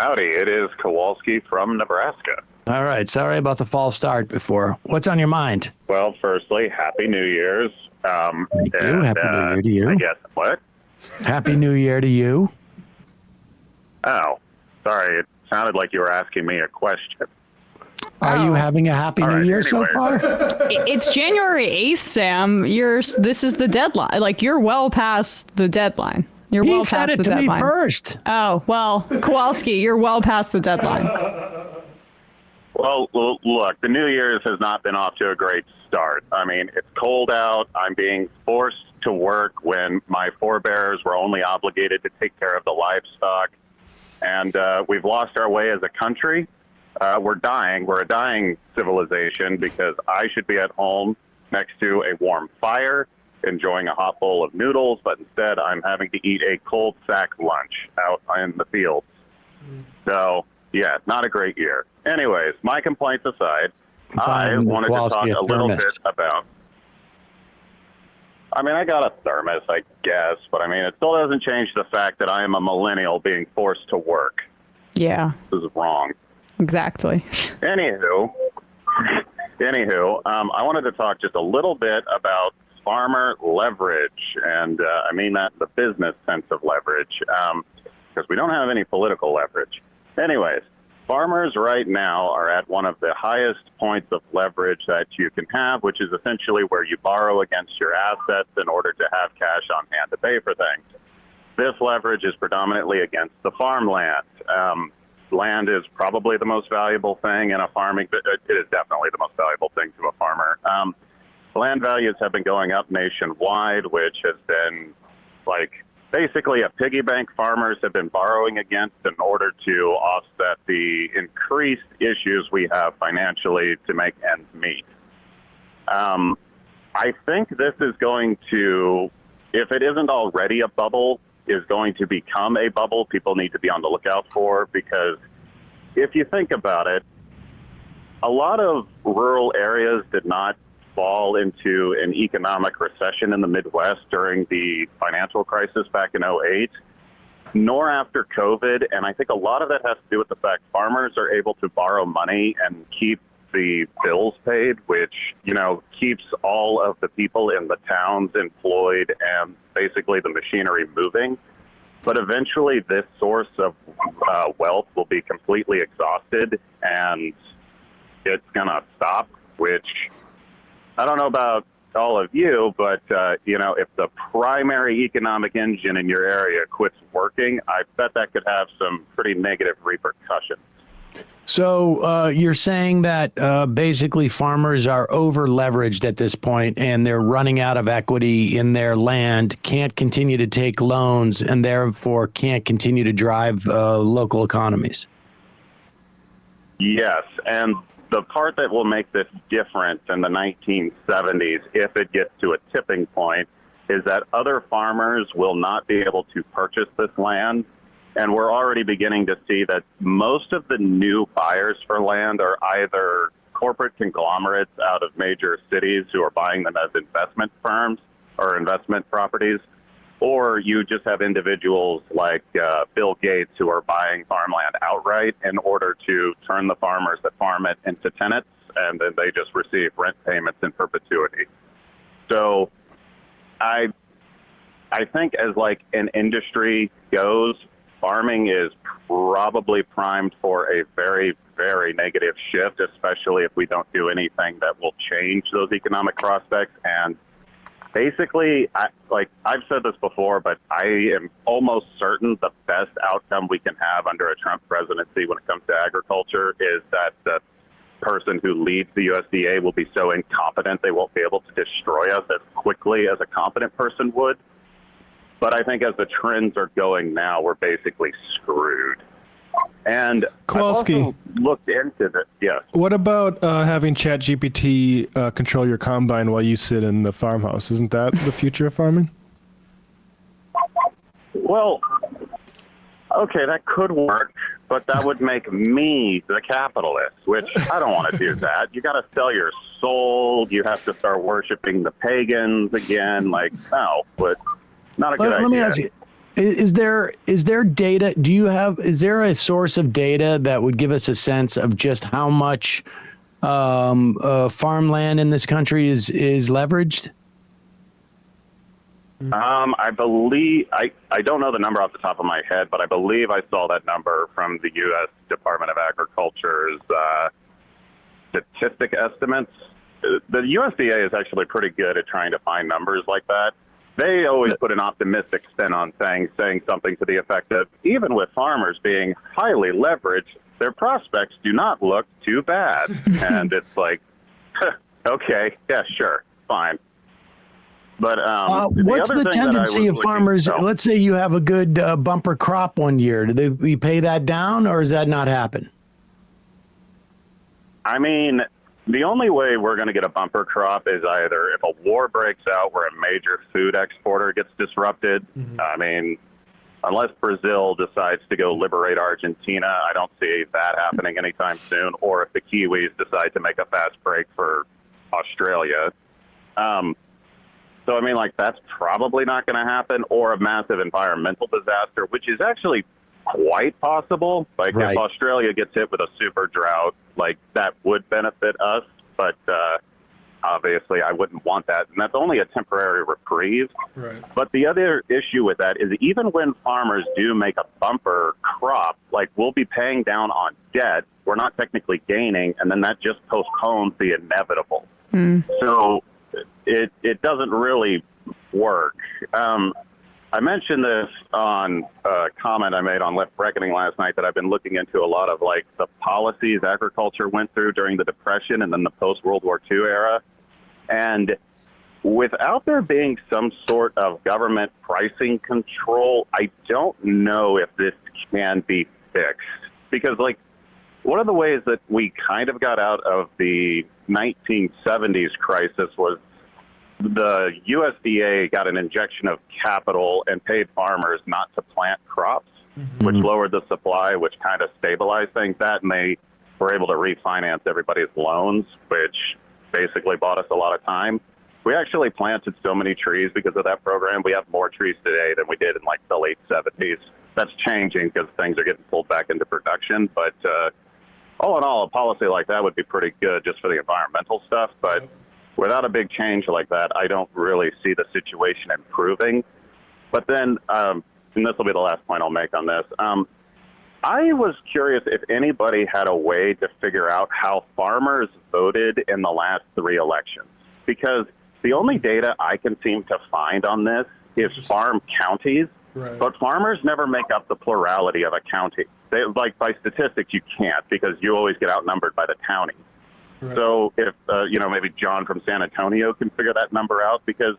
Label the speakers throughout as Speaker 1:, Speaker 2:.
Speaker 1: Howdy, it is Kowalski from Nebraska.
Speaker 2: All right. Sorry about the false start before. What's on your mind?
Speaker 1: Well, firstly, Happy New Year's.
Speaker 2: Thank you. Happy New Year to you.
Speaker 1: I guess, what?
Speaker 2: Happy New Year to you.
Speaker 1: Oh, sorry. It sounded like you were asking me a question.
Speaker 2: Are you having a Happy New Year so far?
Speaker 3: It's January 8th, Sam. This is the deadline. Like, you're well past the deadline. You're well past the deadline. He said it to me first. Oh, well, Kowalski, you're well past the deadline.
Speaker 1: Well, look, the New Year's has not been off to a great start. I mean, it's cold out. I'm being forced to work when my forebears were only obligated to take care of the livestock. And we've lost our way as a country. We're dying. We're a dying civilization because I should be at home next to a warm fire, enjoying a hot bowl of noodles, but instead I'm having to eat a cold sack lunch out in the fields. So, yeah, not a great year. Anyways, my complaints aside, I wanted to talk a little bit about... I mean, I got a thermos, I guess, but I mean, it still doesn't change the fact that I am a millennial being forced to work.
Speaker 3: Yeah.
Speaker 1: This is wrong.
Speaker 3: Exactly.
Speaker 1: Anywho, I wanted to talk just a little bit about farmer leverage, and I mean that in the business sense of leverage, because we don't have any political leverage. Anyways, farmers right now are at one of the highest points of leverage that you can have, which is essentially where you borrow against your assets in order to have cash on hand to pay for things. This leverage is predominantly against the farmland. Land is probably the most valuable thing in a farming. It is definitely the most valuable thing to a farmer. Land values have been going up nationwide, which has been like basically a piggy bank farmers have been borrowing against in order to offset the increased issues we have financially to make ends meet. I think this is going to, if it isn't already a bubble, is going to become a bubble people need to be on the lookout for, because if you think about it, a lot of rural areas did not fall into an economic recession in the Midwest during the financial crisis back in '08, nor after COVID. And I think a lot of that has to do with the fact farmers are able to borrow money and keep the bills paid, which, you know, keeps all of the people in the towns employed and basically the machinery moving. But eventually this source of wealth will be completely exhausted and it's going to stop, which I don't know about all of you, but, you know, if the primary economic engine in your area quits working, I bet that could have some pretty negative repercussions.
Speaker 2: So you're saying that basically farmers are over leveraged at this point and they're running out of equity in their land, can't continue to take loans, and therefore can't continue to drive local economies.
Speaker 1: Yes, and the part that will make this different in the 1970s, if it gets to a tipping point, is that other farmers will not be able to purchase this land. And we're already beginning to see that most of the new buyers for land are either corporate conglomerates out of major cities who are buying them as investment firms or investment properties, or you just have individuals like Bill Gates who are buying farmland outright in order to turn the farmers that farm it into tenants, and then they just receive rent payments in perpetuity. So I think as like an industry goes, farming is probably primed for a very, very negative shift, especially if we don't do anything that will change those economic prospects. And basically, I've said this before, but I am almost certain the best outcome we can have under a Trump presidency when it comes to agriculture is that the person who leads the USDA will be so incompetent they won't be able to destroy us as quickly as a competent person would. But I think as the trends are going now, we're basically screwed. And
Speaker 4: Kowalski,
Speaker 1: I've also looked into this. Yes.
Speaker 4: What about having ChatGPT control your combine while you sit in the farmhouse? Isn't that the future of farming?
Speaker 1: Well, okay, that could work, but that would make me the capitalist, which I don't want to do that. You got to sell your soul. You have to start worshiping the pagans again. Like, no, but not a good idea.
Speaker 2: Is there data? Is there a source of data that would give us a sense of just how much farmland in this country is leveraged?
Speaker 1: I believe, I don't know the number off the top of my head, but I believe I saw that number from the U.S. Department of Agriculture's statistic estimates. The USDA is actually pretty good at trying to find numbers like that. They always put an optimistic spin on things, saying something to the effect of, even with farmers being highly leveraged, their prospects do not look too bad. And it's like, okay, yeah, sure, fine. But
Speaker 2: what's the tendency of farmers? Let's say you have a good bumper crop one year. Do we pay that down, or does that not happen?
Speaker 1: I mean, the only way we're going to get a bumper crop is either if a war breaks out where a major food exporter gets disrupted. Mm-hmm. I mean, unless Brazil decides to go liberate Argentina, I don't see that happening anytime soon, or if the Kiwis decide to make a fast break for Australia. So, I mean, like, that's probably not going to happen, or a massive environmental disaster, which is actually quite possible. Like, right. If Australia gets hit with a super drought, like, that would benefit us. But obviously, I wouldn't want that. And that's only a temporary reprieve. Right. But the other issue with that is even when farmers do make a bumper crop, like, we'll be paying down on debt. We're not technically gaining, and then that just postpones the inevitable. So it doesn't really work. I mentioned this on a comment I made on Left Reckoning last night, that I've been looking into a lot of, like, the policies agriculture went through during the Depression and then the post-World War II era. And without there being some sort of government pricing control, I don't know if this can be fixed. Because, like, one of the ways that we kind of got out of the 1970s crisis was the USDA got an injection of capital and paid farmers not to plant crops, which lowered the supply, which kind of stabilized things. That, and they were able to refinance everybody's loans, which basically bought us a lot of time. We actually planted so many trees because of that program. We have more trees today than we did in, like, the late 70s. That's changing because things are getting pulled back into production. But all in all, a policy like that would be pretty good just for the environmental stuff. But without a big change like that, I don't really see the situation improving. But then, and this will be the last point I'll make on this, I was curious if anybody had a way to figure out how farmers voted in the last 3 elections. Because the only data I can seem to find on this is farm counties, right. But farmers never make up the plurality of a county. They, like, by statistics, you can't, because you always get outnumbered by the county. Right. So if, maybe John from San Antonio can figure that number out, because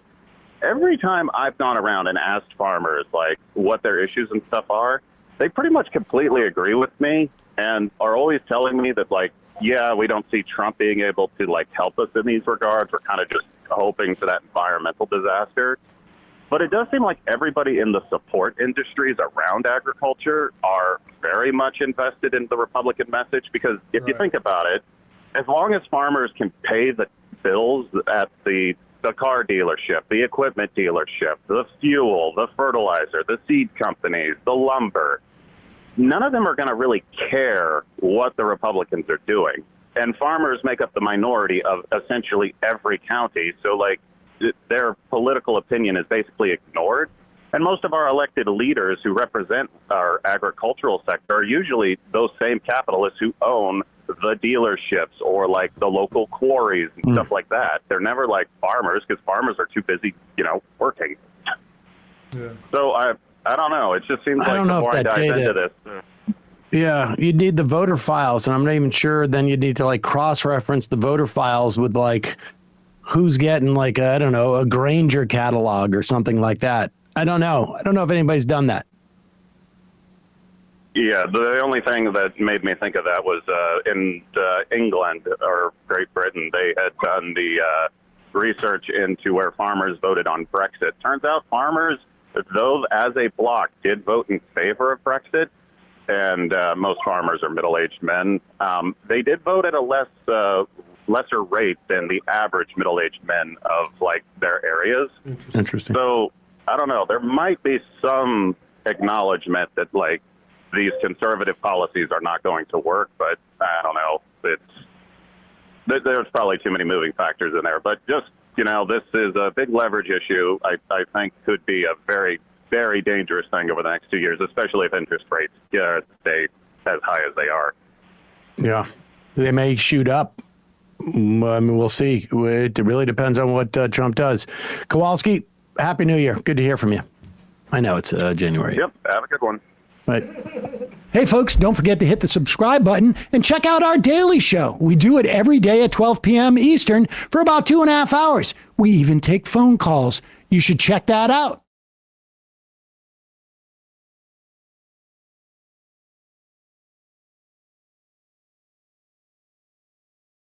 Speaker 1: every time I've gone around and asked farmers, like, what their issues and stuff are, they pretty much completely agree with me and are always telling me that, like, yeah, we don't see Trump being able to, like, help us in these regards. We're kind of just hoping for that environmental disaster. But it does seem like everybody in the support industries around agriculture are very much invested in the Republican message, because if you think about it, as long as farmers can pay the bills at the car dealership, the equipment dealership, the fuel, the fertilizer, the seed companies, the lumber, none of them are going to really care what the Republicans are doing. And farmers make up the minority of essentially every county. So, like, their political opinion is basically ignored. And most of our elected leaders who represent our agricultural sector are usually those same capitalists who own the dealerships or, like, the local quarries and stuff like that. They're never like farmers, because farmers are too busy, working. Yeah. So I don't know. It just seems like the more I dive into this.
Speaker 2: Yeah, you'd need the voter files, and I'm not even sure then you'd need to, like, cross-reference the voter files with, like, who's getting, like, a Granger catalog or something like that. I don't know. I don't know if anybody's done that.
Speaker 1: Yeah, the only thing that made me think of that was in England or Great Britain, they had done the research into where farmers voted on Brexit. Turns out farmers, though as a bloc, did vote in favor of Brexit, and most farmers are middle-aged men. They did vote at a lesser rate than the average middle-aged men of, like, their areas.
Speaker 2: Interesting.
Speaker 1: So I don't know. There might be some acknowledgement that like these conservative policies are not going to work. But I don't know. There's probably too many moving factors in there. But just, this is a big leverage issue. I think could be a very, very dangerous thing over the next 2 years, especially if interest rates stay as high as they are.
Speaker 2: Yeah, they may shoot up. I mean, we'll see. It really depends on what Trump does. Kowalski, Happy New Year. Good to hear from you. I know it's January.
Speaker 1: Yep, have a good one.
Speaker 2: Right.
Speaker 5: Hey, folks, don't forget to hit the subscribe button and check out our daily show. We do it every day at 12 p.m. Eastern for about 2.5 hours. We even take phone calls. You should check that out.